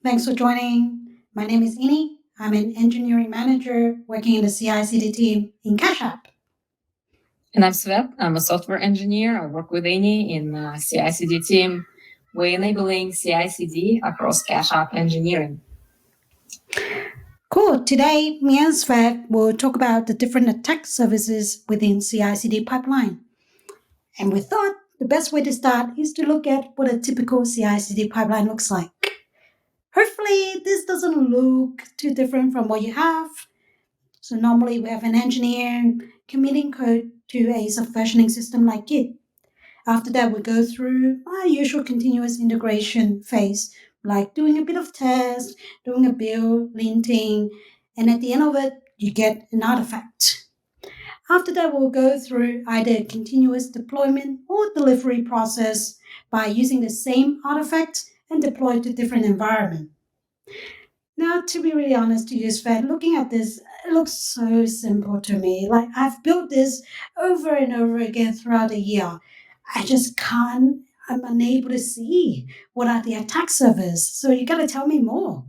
Thanks for joining. My name is Inny. I'm an engineering manager working in the CI/CD team in Cash App. And I'm Svet. I'm a software engineer. I work with Inny in the CI/CD team. We're enabling CI/CD across Cash App engineering. Cool. Today, me and Svet will talk about the different attack services within CI/CD pipeline. And we thought the best way to start is to look at what a typical CI/CD pipeline looks like. Hopefully, this doesn't look too different from what you have. So normally we have an engineer committing code to a subversioning system like Git. After that, we go through our usual continuous integration phase, like doing a bit of test, doing a build, linting, and at the end of it, you get an artifact. After that, we'll go through either a continuous deployment or delivery process by using the same artifact and deploy it to different environment. Now, to be really honest to you, Sven, looking at this, it looks so simple to me. Like I've built this over and over again throughout the year. I just can't, I'm unable to see what are the attack servers. So you got to tell me more.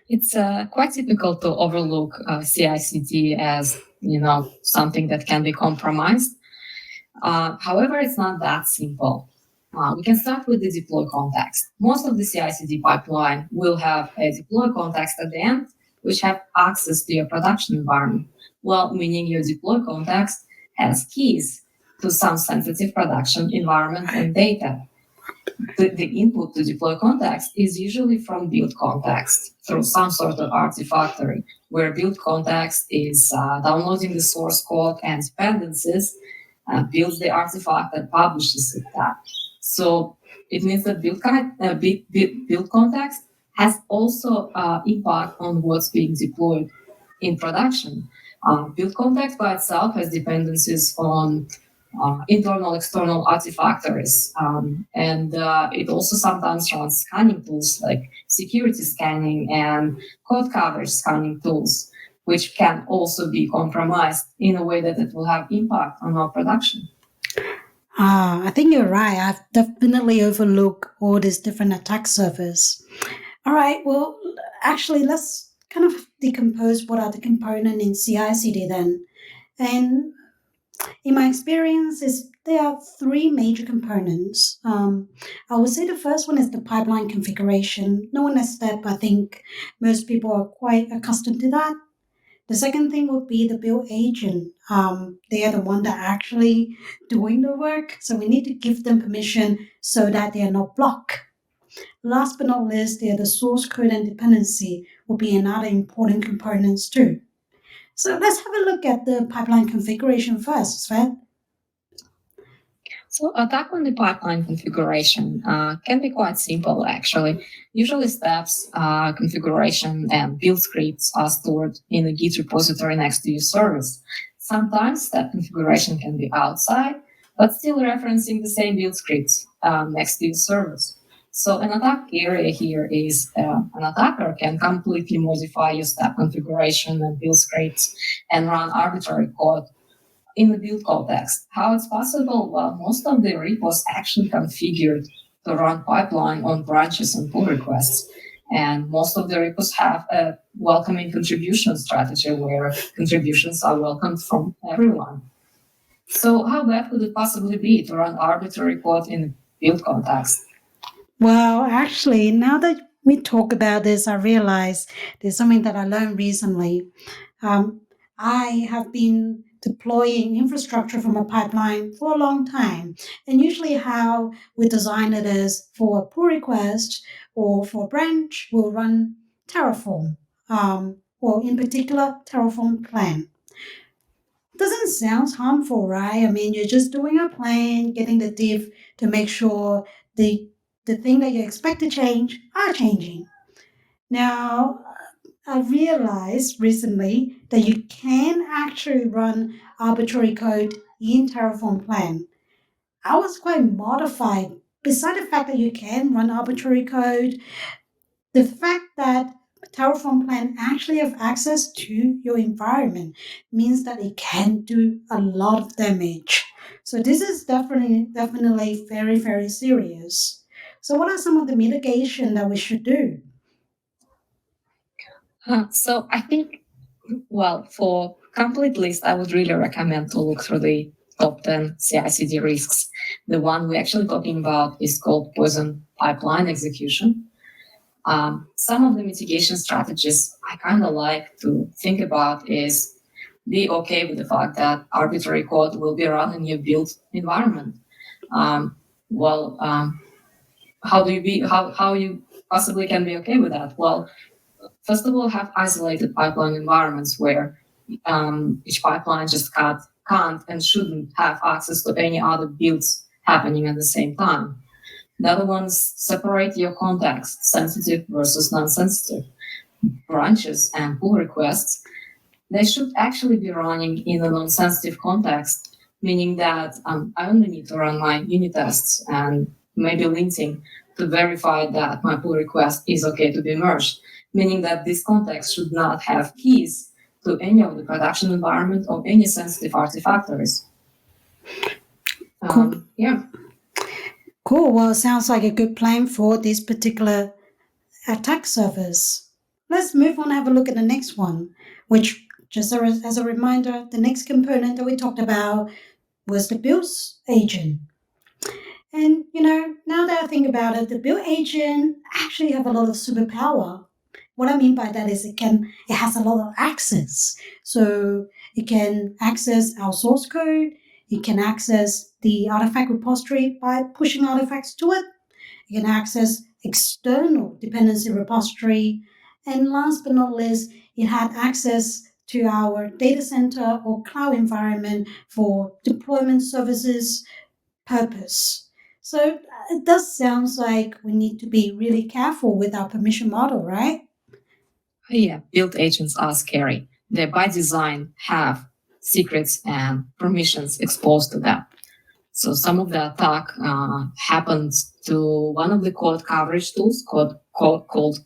It's quite typical to overlook CI/CD as something that can be compromised. However, it's not that simple. We can start with the deploy context. Most of the CI/CD pipeline will have a deploy context at the end, which have access to your production environment. Well, meaning your deploy context has keys to some sensitive production environment and data. The input to deploy context is usually from build context through some sort of artifactory, where build context is downloading the source code and dependencies, builds the artifact and publishes it that. So it means that build context has also impact on what's being deployed in production. Build context by itself has dependencies on internal, external artifactories. And it also sometimes runs scanning tools like security scanning and code coverage scanning tools, which can also be compromised in a way that it will have impact on our production. I think you're right. I've definitely overlooked all these different attack servers. All right, well, actually, let's kind of decompose what are the components in CI/CD then. And in my experience, there are three major components. I would say the first one is the pipeline configuration. Known as step, I think most people are quite accustomed to that. The second thing would be the build agent. They are the one that are actually doing the work, so we need to give them permission so that they are not blocked. Last but not least, they are the source code and dependency will be another important components too. So let's have a look at the pipeline configuration first, Sven. So attack on the pipeline configuration can be quite simple, actually. Usually steps, configuration, and build scripts are stored in a Git repository next to your service. Sometimes step configuration can be outside, but still referencing the same build scripts next to your service. So an attack area here is an attacker can completely modify your step configuration and build scripts and run arbitrary code in the build context. How it's possible? Well, most of the repos actually configured to run pipeline on branches and pull requests. And most of the repos have a welcoming contribution strategy where contributions are welcomed from everyone. So how bad could it possibly be to run arbitrary code in the build context? Well, actually, now that we talk about this, I realize there's something that I learned recently. I have been deploying infrastructure from a pipeline for a long time. And usually how we design it is for a pull request or for a branch, we'll run Terraform, or in particular, Terraform plan. Doesn't sound harmful, right? I mean, you're just doing a plan, getting the diff to make sure the thing that you expect to change are changing. Now, I realized recently that you can actually run arbitrary code in Terraform plan. I was quite mortified. Beside the fact that you can run arbitrary code, the fact that Terraform plan actually have access to your environment means that it can do a lot of damage. So this is definitely very, very serious. So what are some of the mitigation that we should do? So I think, well, for complete list, I would really recommend to look through the top 10 CI/CD risks. The one we're actually talking about is called poison pipeline execution. Some of the mitigation strategies I kind of like to think about is be okay with the fact that arbitrary code will be run in your build environment. Um, well, how you possibly can be okay with that? Well, first of all, have isolated pipeline environments where each pipeline just can't and shouldn't have access to any other builds happening at the same time. The other ones separate your context, sensitive versus non-sensitive. Branches and pull requests, they should actually be running in a non-sensitive context, meaning that I only need to run my unit tests and maybe linting to verify that my pull request is okay to be merged, meaning that this context should not have keys to any of the production environment or any sensitive artifactories. Cool. Yeah. Cool. Well, it sounds like a good plan for this particular attack surface. Let's move on and have a look at the next one, which, just as a reminder, the next component that we talked about was the build agent. And, now that I think about it, the build agent actually have a lot of superpower. What I mean by that is it has a lot of access. So it can access our source code. It can access the artifact repository by pushing artifacts to it. It can access external dependency repository. And last but not least, it had access to our data center or cloud environment for deployment services purpose. So it does sound like we need to be really careful with our permission model, right? Yeah, build agents are scary. They by design have secrets and permissions exposed to them. So some of the attack happened to one of the code coverage tools called Code.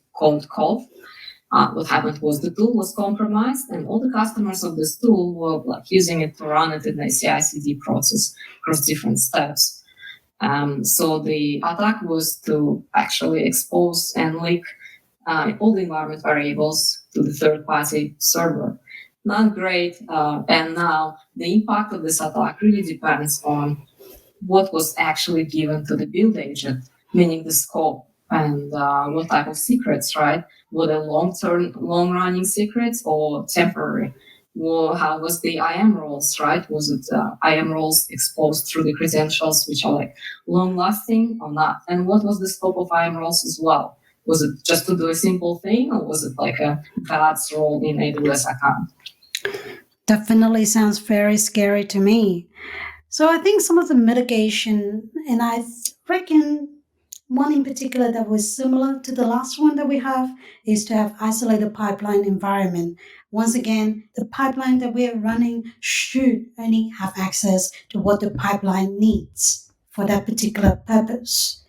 What happened was the tool was compromised, and all the customers of this tool were using it to run it in the CI/CD process across different steps. So the attack was to actually expose and leak all the environment variables to the third-party server. Not great, and now the impact of this attack really depends on what was actually given to the build agent, meaning the scope and what type of secrets, right? Were they long-term, long-running secrets or temporary? Well, how was the IAM roles, right? Was it IAM roles exposed through the credentials, which are like long-lasting or not? And what was the scope of IAM roles as well? Was it just to do a simple thing, or was it like a God's role in AWS account? Definitely sounds very scary to me. So I think some of the mitigation, and I reckon one in particular that was similar to the last one that we have, is to have isolated pipeline environment. Once again, the pipeline that we're running should only have access to what the pipeline needs for that particular purpose.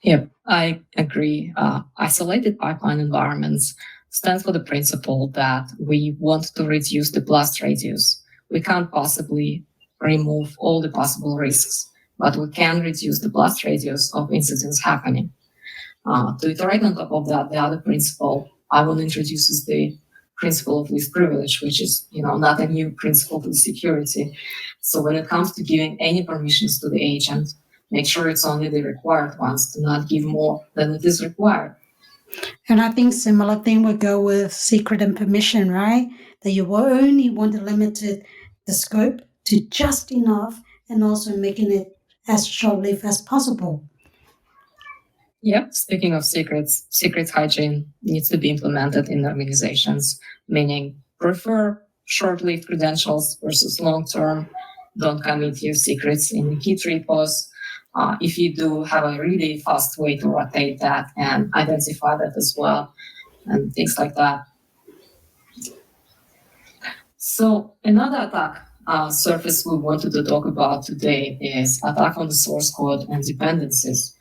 Yep, I agree. Isolated pipeline environments stands for the principle that we want to reduce the blast radius. We can't possibly remove all the possible risks, but we can reduce the blast radius of incidents happening. To iterate on top of that, the other principle I will introduce is the principle of least privilege, which is not a new principle to security. So when it comes to giving any permissions to the agent, make sure it's only the required ones. Do not give more than it is required. And I think similar thing would go with secret and permission, right? That you will only want to limit the scope to just enough and also making it as short-lived as possible. Yep. Speaking of secrets, secret hygiene needs to be implemented in organizations, meaning prefer short-lived credentials versus long-term. Don't commit your secrets in Git repos. If you do, have a really fast way to rotate that and identify that as well, and things like that. So another attack surface we wanted to talk about today is attack on the source code and dependencies.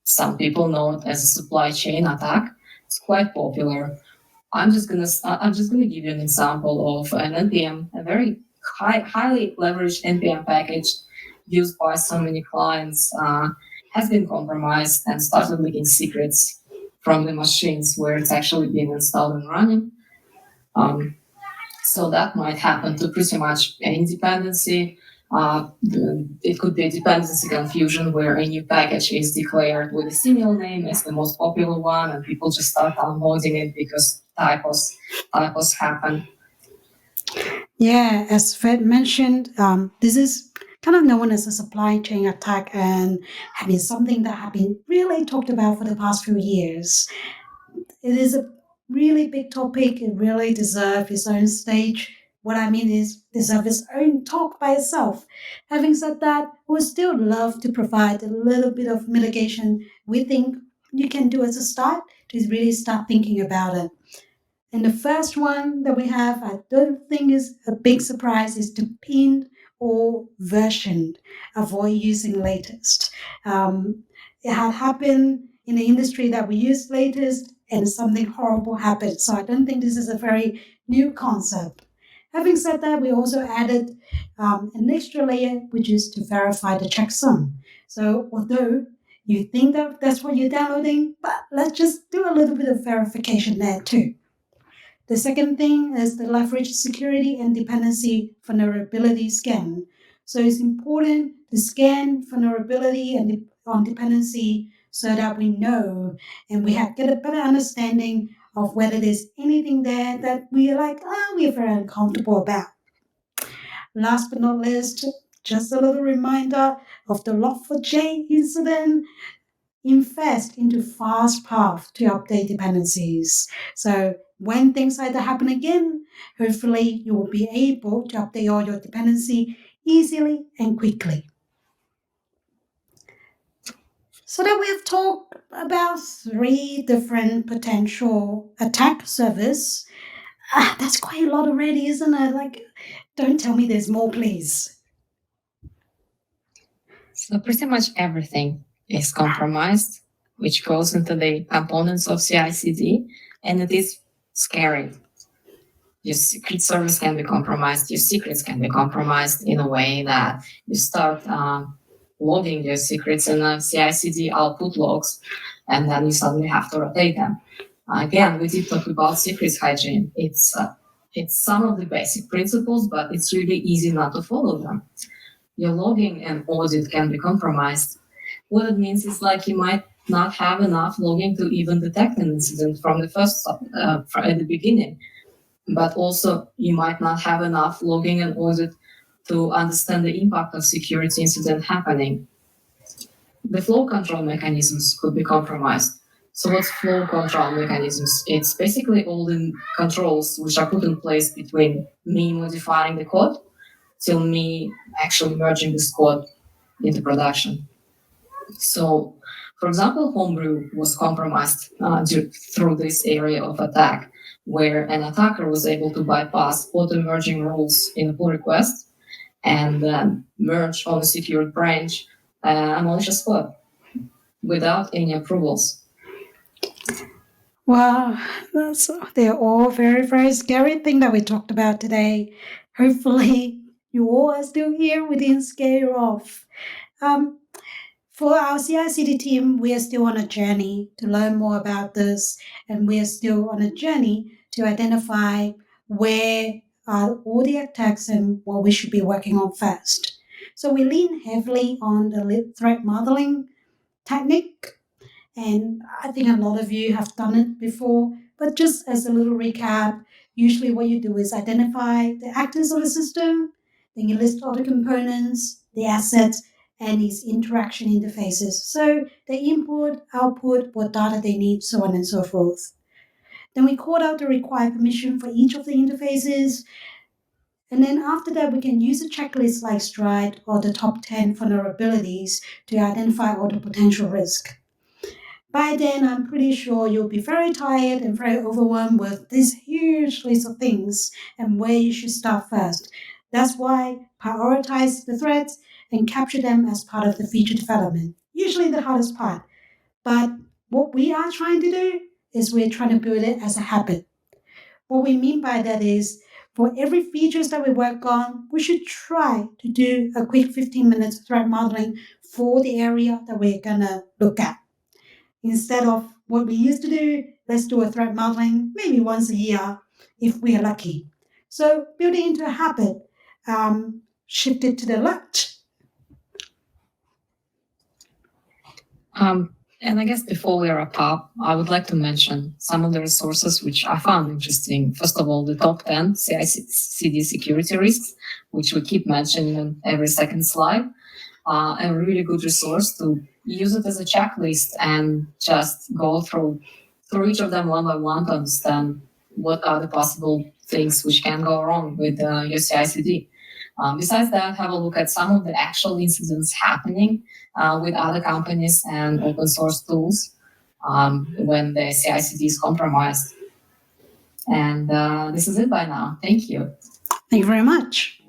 Some people know it as a supply chain attack. It's quite popular. I'm just gonna give you an example of an NPM, a very highly leveraged NPM package used by so many clients. has been compromised and started leaking secrets from the machines where it's actually been installed and running. So that might happen to pretty much any dependency. It could be a dependency confusion where a new package is declared with a similar name as the most popular one, and people just start downloading it because typos happen. Yeah, as Fred mentioned, this is kind of known as a supply chain attack and have been something that have been really talked about for the past few years. It is a really big topic. It really deserves its own stage. What I mean is deserve its own talk by itself. Having said that, we still love to provide a little bit of mitigation we think you can do as a start to really start thinking about it. And the first one that we have, I don't think is a big surprise, is to pin or version. Avoid using latest. It had happened in the industry that we use latest and something horrible happened. So I don't think this is a very new concept. Having said that, we also added an extra layer, which is to verify the checksum. So although you think that that's what you're downloading, but let's just do a little bit of verification there too. The second thing is the leverage security and dependency vulnerability scan. So it's important to scan vulnerability and on dependency so that we know and we get a better understanding of whether there's anything there that we are like, we are very uncomfortable about. Last but not least, just a little reminder of the Log4j incident. Invest into fast path to update dependencies. So when things like that happen again, hopefully you will be able to update all your dependency easily and quickly. So that we have talked about 3 different potential attack surfaces. That's quite a lot already, isn't it? Like, don't tell me there's more, please. So pretty much everything is compromised, which goes into the components of CI/CD, and it is scary. Your secret service can be compromised. Your secrets can be compromised in a way that you start logging your secrets in a CI/CD output logs, and then you suddenly have to rotate them. Again, we did talk about secrets hygiene. It's some of the basic principles, but it's really easy not to follow them. Your logging and audit can be compromised. What it means is like you might not have enough logging to even detect an incident from the first at the beginning, but also you might not have enough logging and audit to understand the impact of security incident happening. The flow control mechanisms could be compromised. So what's flow control mechanisms? It's basically all the controls which are put in place between me modifying the code till me actually merging this code into production. So, for example, Homebrew was compromised through this area of attack, where an attacker was able to bypass auto-merging rules in a pull request and merge on a secured branch a malicious code without any approvals. Well, they're all very, very scary thing that we talked about today. Hopefully, you all are still here. We didn't scare you off. For our CI/CD team, we are still on a journey to learn more about this, and we are still on a journey to identify where are all the attacks and what we should be working on first. So we lean heavily on the threat modeling technique, and I think a lot of you have done it before, but just as a little recap, usually what you do is identify the actors of the system, then you list all the components, the assets, and its interaction interfaces. So the input, output, what data they need, so on and so forth. Then we call out the required permission for each of the interfaces. And then after that, we can use a checklist like Stride or the top 10 vulnerabilities to identify all the potential risk. By then, I'm pretty sure you'll be very tired and very overwhelmed with this huge list of things and where you should start first. That's why prioritize the threats and capture them as part of the feature development. Usually the hardest part. But what we are trying to do is we're trying to build it as a habit. What we mean by that is for every features that we work on, we should try to do a quick 15 minutes threat modeling for the area that we're going to look at. Instead of what we used to do, let's do a threat modeling maybe once a year if we are lucky. So building into a habit, shift it to the left. And I guess before we wrap up, I would like to mention some of the resources which I found interesting. First of all, the top 10 CI/CD security risks, which we keep mentioning on every second slide. A really good resource to use it as a checklist and just go through each of them one by one to understand what are the possible things which can go wrong with your CI/CD. Besides that, have a look at some of the actual incidents happening with other companies and open source tools when the CI/CD is compromised. And this is it by now. Thank you. Thank you very much.